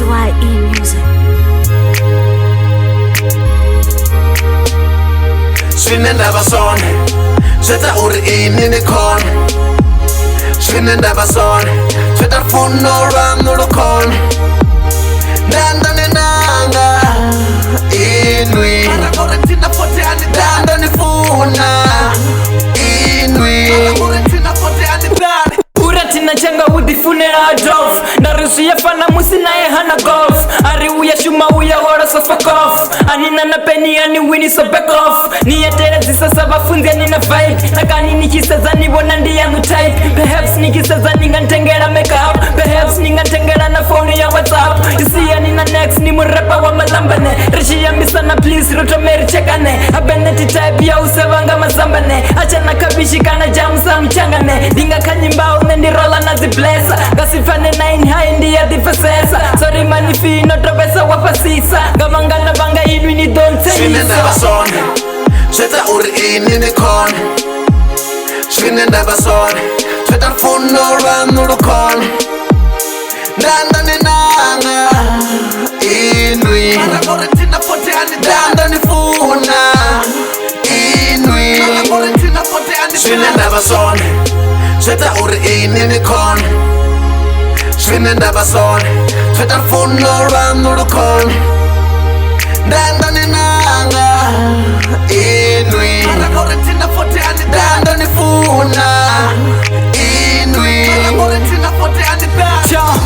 SYE Music. Svinendaba son, Sveta ur in i kon. Svinendaba son, Sveta funora nurukon. Danda ni nanga inwi, danda ni funa inwi. Uratina changa udifune adof Narusia fana musi na hana golf Ari uya shuma uya hora so fuck off Anina na penny ani winnie so back off Ni atere zisa saba funzi anina vibe Nakani nikisaza ni wana ndiyangu type Perhaps nikisaza ningantengera make up Perhaps ningantengera na phone ya WhatsApp You see anina next ni murapa wa malambane Rishi ya misana please roto meri chekane Abeneti type ya usevanga mazambane Achana kabishi kana jamusa mchangane Dinga kanyimbao nendi rola nazi blessa Gasifane 9 high ndiya difasesa Sorry manifi notobesa wapasisa Gamangana banga inwi ni don't say Svinendaba son, Sveta ur in i kon. Svinendaba son, Sveta funora nurukon. Danda ni nanga inwi, danda ni funa inwi. Svinendaba son, Sveta ur in i kon. Svinendaba son, Sveta funora nurukon. Danda ni nanga inwi, danda ni funa inwi.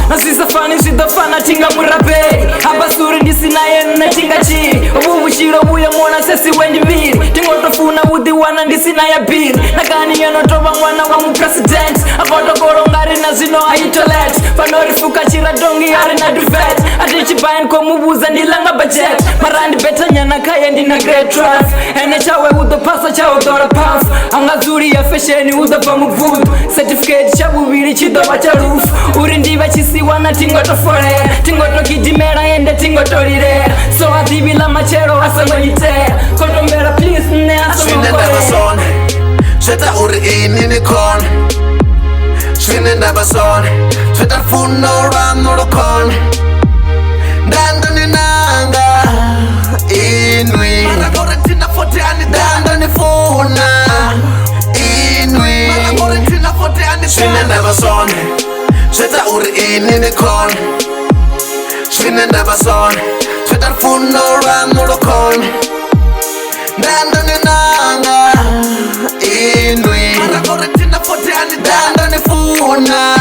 Nasisa fani sidofana tinga murabe Abasuri ndisina yenu na tinga chi Obu bushiro buya mwana sesi wendi miri Tingotofuna udi wana ndisina ya biri Nakani yeno toba mwana wa mu president Akoto korongari na zino aitolet Panori fuka chira dongi hari na duvet Atichi bayan ko mubuza nilanga budget Marandi beta nyana kaya ndina great trust Ene chawe udo pasa chawe dora puff Angazuri ya fasheni udo pa muvudu Certificate chabu biri chido wacha roof Urindiva chisi wana tingoto fore Tingoto kidimera ende tingoto lire So adibila machero asangonite Kotombera please ne Svinendaba son, Sveta ur in i kon. Svinendaba son, Sveta funora nurukon. Danda ni nanga inwi, danda ni funa inwi. Svinendaba son, Sveta ur in i kon. Svinendaba son, Sveta funora nurukon. Danda ni nanga inwi, danda ni funa